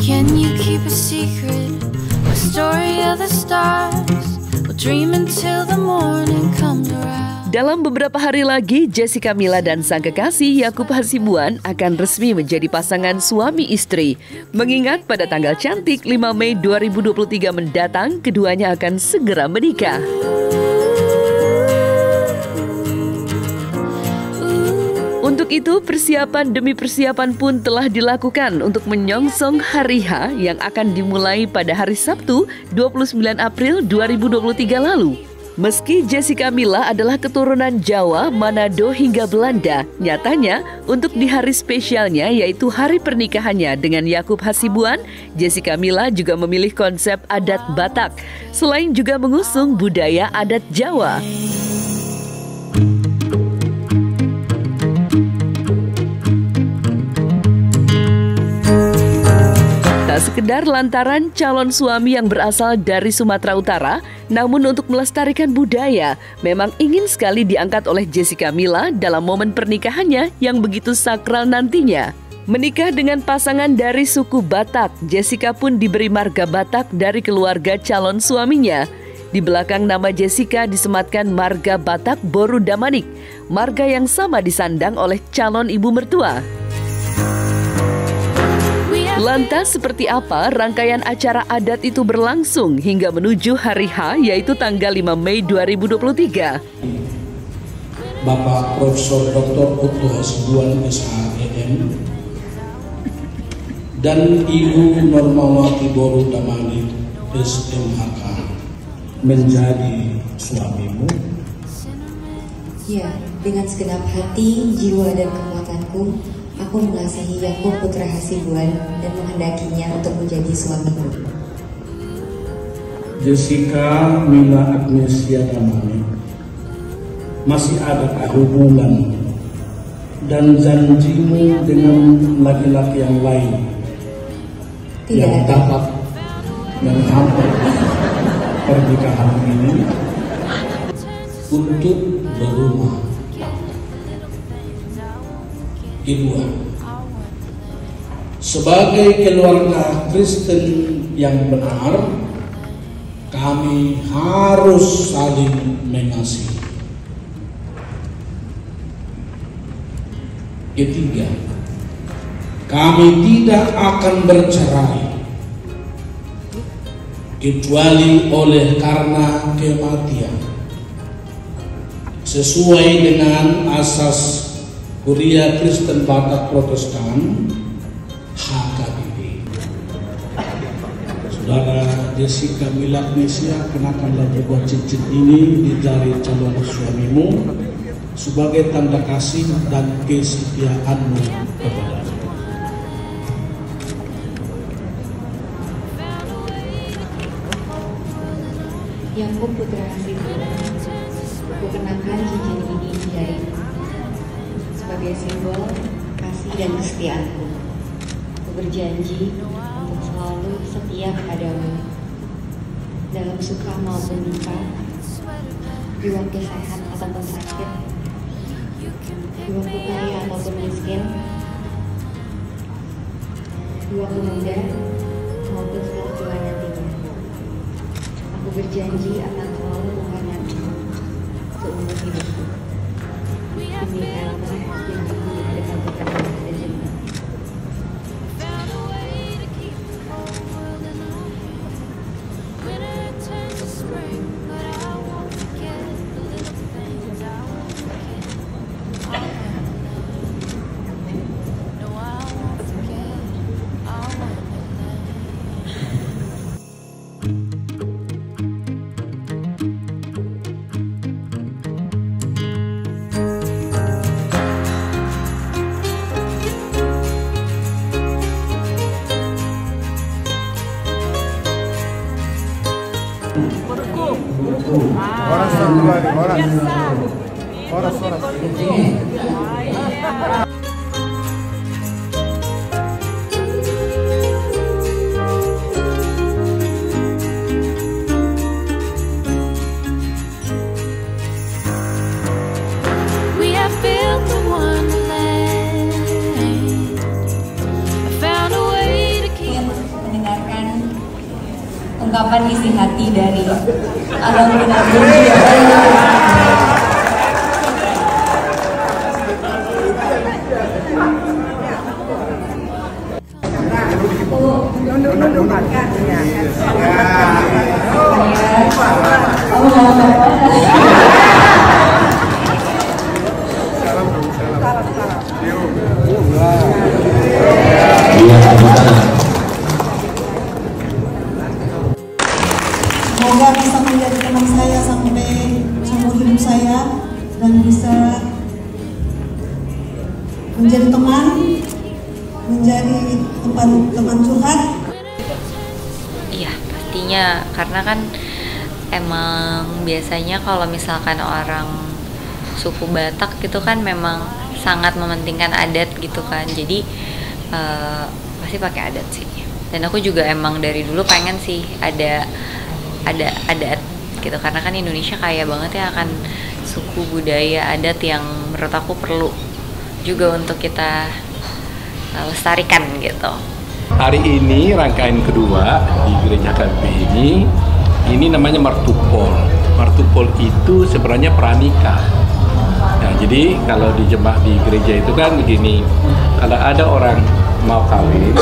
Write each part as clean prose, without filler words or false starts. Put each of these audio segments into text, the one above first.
Can you keep a secret? A story of the stars. We'll dream until the morning comes around. Dalam beberapa hari lagi, Jessica Mila dan sang kekasih Yakub Hasibuan akan resmi menjadi pasangan suami istri. Mengingat pada tanggal cantik 5 Mei 2023 mendatang, keduanya akan segera menikah. Untuk itu, persiapan demi persiapan pun telah dilakukan untuk menyongsong hari H yang akan dimulai pada hari Sabtu 29 April 2023 lalu. Meski Jessica Mila adalah keturunan Jawa, Manado hingga Belanda, nyatanya untuk di hari spesialnya yaitu hari pernikahannya dengan Yakub Hasibuan, Jessica Mila juga memilih konsep adat Batak, selain juga mengusung budaya adat Jawa. Sekedar lantaran calon suami yang berasal dari Sumatera Utara, namun untuk melestarikan budaya, memang ingin sekali diangkat oleh Jessica Mila dalam momen pernikahannya yang begitu sakral nantinya. Menikah dengan pasangan dari suku Batak, Jessica pun diberi marga Batak dari keluarga calon suaminya. Di belakang nama Jessica disematkan marga Batak Boru Damanik, marga yang sama disandang oleh calon ibu mertua. Lantas seperti apa rangkaian acara adat itu berlangsung hingga menuju hari H yaitu tanggal 5 Mei 2023? Bapak Profesor Dr. Otto Hasibuan SHM dan Ibu Normawati Boru Damanik SMHK menjadi suamimu? Ya, dengan segenap hati, jiwa dan kekuatanku, aku mengasihi Yakub Putra Hasibuan dan menghendakinya untuk menjadi suamiku. Jessica Mila Agnesia Damanik, masih adakah hubungan dan janjimu dengan laki-laki yang lain yang dapat menghambat pernikahan ini untuk berumah? Kedua, sebagai keluarga Kristen yang benar, kami harus saling mengasihi. Ketiga, kami tidak akan bercerai kecuali oleh karena kematian, sesuai dengan asas Kuria Kristen Batak Protestan HKBP. Saudara Jessica Mila Agnesia, kenakanlah sebuah cincin ini di jari calon suamimu sebagai tanda kasih dan kesetiaanmu kepadanya. Yakub Putra Hasibuan, aku kenakan cincin ini di jarimu sebagai simbol kasih dan kesetiaanku. Aku berjanji untuk selalu setia padamu dalam suka maupun duka, di waktu sehat ataupun sakit, di waktu kaya ataupun miskin, di waktu muda maupun setelah tua nantinya. Aku berjanji akan selalu menghormatimu seumur hidupku. Demi karena yang dengan kepada dan jemaat. Horas. ungkapan isi hati dari Abang Gunardi. Semoga bisa menjadi teman saya sampai seumur hidup saya dan bisa menjadi teman, menjadi teman curhat. Iya, pastinya karena kan emang biasanya kalau misalkan orang suku Batak gitu kan memang sangat mementingkan adat gitu kan. Jadi pasti pakai adat sih. Dan aku juga emang dari dulu pengen sih ada adat gitu karena kan Indonesia kaya banget ya akan suku budaya adat yang menurut aku perlu juga untuk kita lestarikan gitu. Hari ini rangkaian kedua di Gereja KBP ini namanya Martupol. Martupol itu sebenarnya pranikah. Nah, jadi kalau di jemaat di gereja itu kan begini, kalau ada orang mau kawin,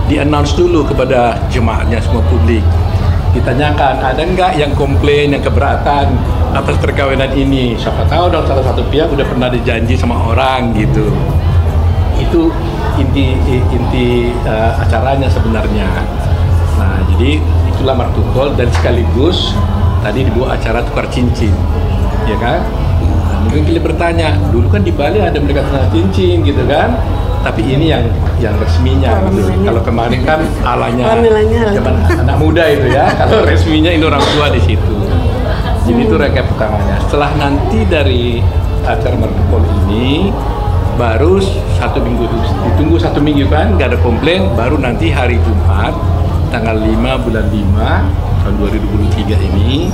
di-announce dulu kepada jemaatnya semua publik. Ditanyakan, ada nggak yang komplain, yang keberatan atas perkawinan ini? Siapa tahu dong salah satu pihak udah pernah dijanji sama orang gitu. Itu inti acaranya sebenarnya. Nah, jadi itulah Martupol dan sekaligus tadi dibuat acara tukar cincin, ya kan? Nah, mungkin kita bertanya, dulu kan di Bali ada mereka tukar cincin gitu kan? Tapi ini yang resminya gitu. Kalau kemarin kan alanya zaman anak muda itu ya. Kalau resminya ini orang tua di situ. Jadi itu rangkaian pertamanya. Setelah nanti dari acara Martupol ini baru 1 minggu, ditunggu 1 minggu kan, nggak ada komplain. Baru nanti hari Jumat tanggal 5 bulan 5 tahun 2023 ini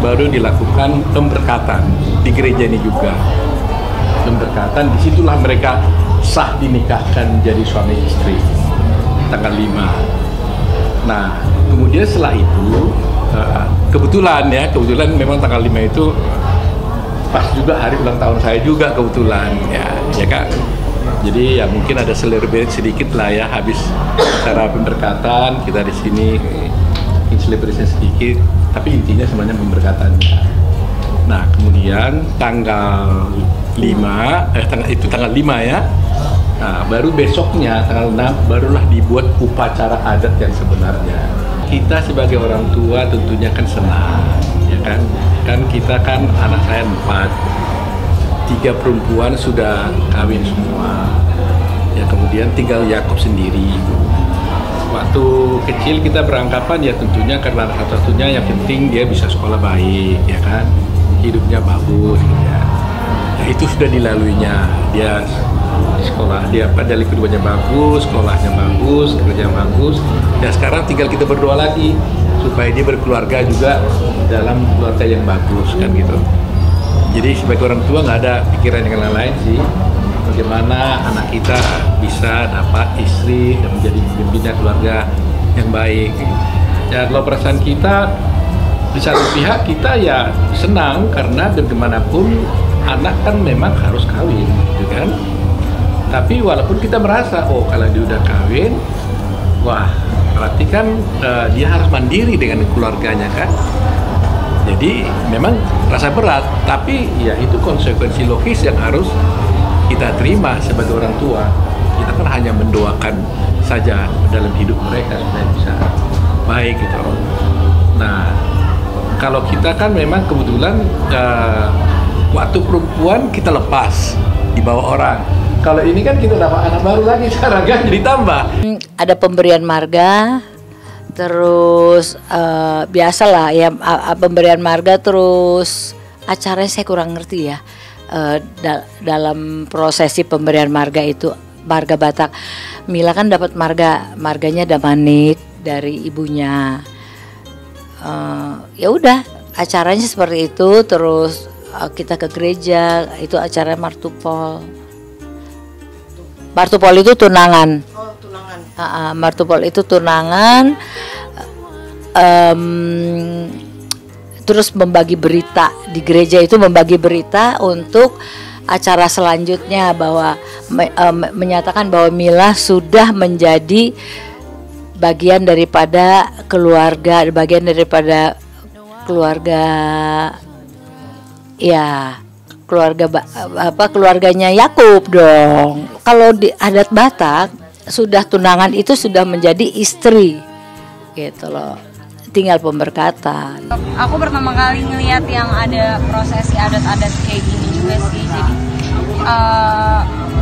baru dilakukan pemberkatan di gereja ini juga. Pemberkatan, disitulah mereka sah dinikahkan jadi suami istri tanggal 5. Nah, kemudian setelah itu kebetulan memang tanggal 5 itu pas juga hari ulang tahun saya juga kebetulan ya Kak. Jadi ya mungkin ada celebrate sedikit lah ya habis acara pemberkatan kita di sini celebrate sedikit, tapi intinya sebenarnya pemberkatannya. Nah, kemudian tanggal 5 ya. Nah, baru besoknya tanggal 6 barulah dibuat upacara adat yang sebenarnya. Kita sebagai orang tua tentunya kan senang, ya kan? Kan kita kan anak saya 4, 3 perempuan sudah kawin semua. Ya kemudian tinggal Yakub sendiri. Waktu kecil kita beranggapan ya tentunya karena satu-satunya yang penting dia bisa sekolah baik, ya kan? Hidupnya bagus, ya. Nah, itu sudah dilaluinya. Dia sekolah, dia padahal keduanya bagus, sekolahnya bagus, kerjanya bagus. Dan sekarang tinggal kita berdoa lagi supaya dia berkeluarga juga dalam keluarga yang bagus kan gitu. Jadi sebagai orang tua nggak ada pikiran yang lain sih. Bagaimana anak kita bisa dapat istri dan menjadi pembina keluarga yang baik. Ya kalau perasaan kita di satu pihak kita ya senang karena bagaimanapun anak kan memang harus kawin, gitu kan. Tapi walaupun kita merasa oh kalau dia udah kawin, wah berarti kan dia harus mandiri dengan keluarganya kan. Jadi memang rasa berat, tapi ya itu konsekuensi logis yang harus kita terima sebagai orang tua. Kita kan hanya mendoakan saja dalam hidup mereka supaya bisa baik gitu. Nah, kalau kita kan memang kebetulan waktu perempuan kita lepas di bawah orang. Kalau ini kan kita dapat anak baru lagi sekarang kan jadi tambah. Ada pemberian marga, terus biasalah ya pemberian marga, terus acaranya saya kurang ngerti ya. Dalam prosesi pemberian marga itu, marga Batak, Mila kan dapat marganya Damanik dari ibunya. Ya udah acaranya seperti itu, terus kita ke gereja, itu acara Martupol. Martupol itu tunangan. Oh, tunangan. Martupol itu tunangan. terus membagi berita di gereja itu, membagi berita untuk acara selanjutnya, bahwa menyatakan bahwa Mila sudah menjadi bagian daripada keluarga, ya keluarganya Yakub dong. Kalau di adat Batak sudah tunangan itu sudah menjadi istri gitu loh, tinggal pemberkatan. Aku pertama kali ngelihat yang ada prosesi adat-adat kayak gini juga sih, jadi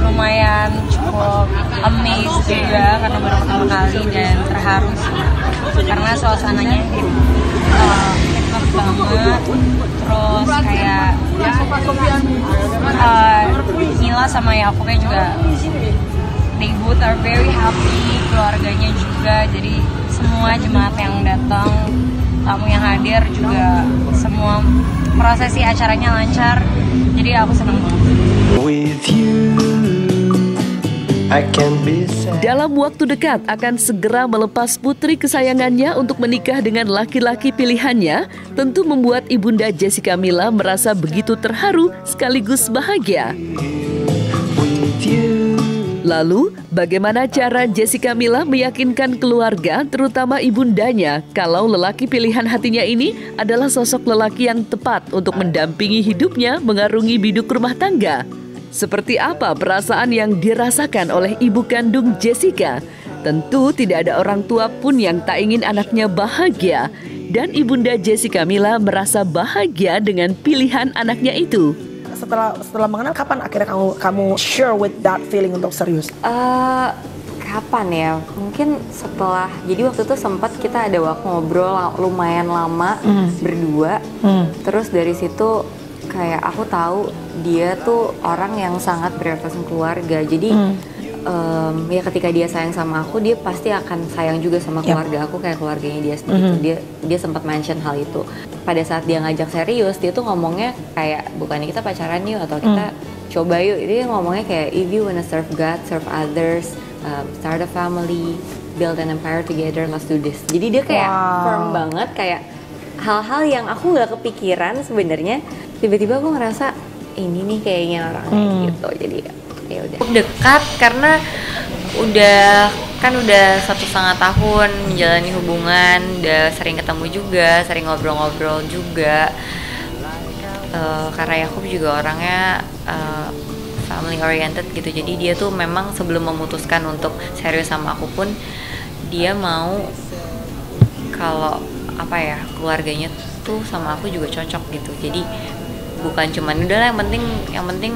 lumayan cukup amazed juga karena baru pertama kali, dan terharu sih karena suasananya hikmat banget. Terus kayak Mila sama Yakubnya juga, they both are very happy, keluarganya juga, jadi semua jemaat yang datang, tamu yang hadir juga, semua prosesi acaranya lancar, jadi aku senang banget. Dalam waktu dekat akan segera melepas putri kesayangannya untuk menikah dengan laki-laki pilihannya, tentu membuat Ibunda Jessica Mila merasa begitu terharu sekaligus bahagia. Lalu, bagaimana cara Jessica Mila meyakinkan keluarga, terutama ibundanya, kalau lelaki pilihan hatinya ini adalah sosok lelaki yang tepat untuk mendampingi hidupnya mengarungi biduk rumah tangga? Seperti apa perasaan yang dirasakan oleh ibu kandung Jessica? Tentu tidak ada orang tua pun yang tak ingin anaknya bahagia, dan Ibunda Jessica Mila merasa bahagia dengan pilihan anaknya itu. Setelah mengenal, kapan akhirnya kamu sure with that feeling untuk serius? Kapan ya? Mungkin setelah, jadi waktu itu sempat kita ada waktu ngobrol lumayan lama berdua. Terus dari situ kayak aku tahu dia tuh orang yang sangat berorientasi keluarga. Jadi ya ketika dia sayang sama aku, dia pasti akan sayang juga sama keluarga aku kayak keluarganya dia sendiri. Dia sempat mention hal itu. Pada saat dia ngajak serius, dia tuh ngomongnya kayak bukannya kita pacaran yuk atau kita coba yuk. Dia ngomongnya kayak if you wanna serve God, serve others, start a family, build an empire together, let's do this. Jadi dia kayak firm banget, kayak hal-hal yang aku nggak kepikiran sebenarnya. Tiba-tiba aku ngerasa ini nih kayaknya orangnya gitu. Jadi ya udah Dekat karena udah 1,5 tahun menjalani hubungan, udah sering ketemu juga, sering ngobrol-ngobrol juga. Karena Yakub juga orangnya family oriented gitu, jadi dia tuh memang sebelum memutuskan untuk serius sama aku pun dia mau kalau keluarganya tuh sama aku juga cocok gitu. Jadi bukan cuman udahlah yang penting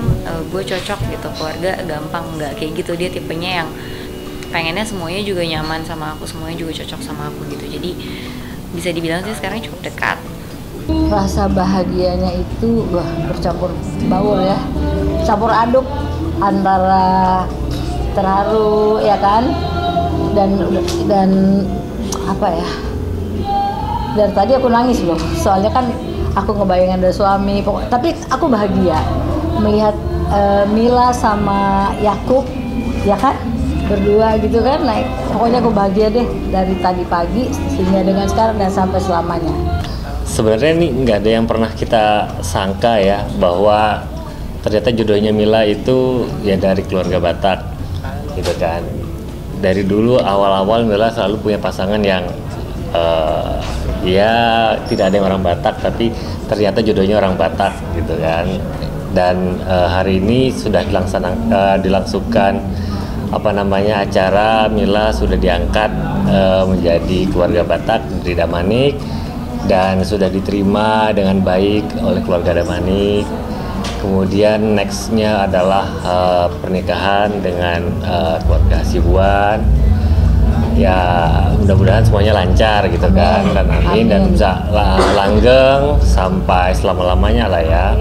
gue cocok gitu, keluarga gampang, nggak kayak gitu. Dia tipenya yang pengennya semuanya juga nyaman sama aku, semuanya juga cocok sama aku gitu. Jadi bisa dibilang sih sekarang cukup dekat. Rasa bahagianya itu bercampur baur ya, campur aduk antara terharu ya kan, dan apa ya, dari tadi aku nangis loh, soalnya kan aku ngebayangin ada suami, tapi aku bahagia melihat Mila sama Yakub ya kan, berdua gitu kan, naik. Pokoknya aku bahagia deh dari tadi pagi hingga dengan sekarang dan sampai selamanya. Sebenarnya ini nggak ada yang pernah kita sangka ya, bahwa ternyata jodohnya Mila itu ya dari keluarga Batak gitu kan. Dari dulu awal-awal Mila selalu punya pasangan yang ya tidak ada yang orang Batak, tapi ternyata jodohnya orang Batak gitu kan. Dan hari ini sudah dilangsungkan acara Mila sudah diangkat menjadi keluarga Batak di Damanik dan sudah diterima dengan baik oleh keluarga Damanik. Kemudian nextnya adalah pernikahan dengan keluarga Hasibuan. Ya mudah-mudahan semuanya lancar gitu kan, dan amin, dan bisa langgeng sampai selama-lamanya lah ya.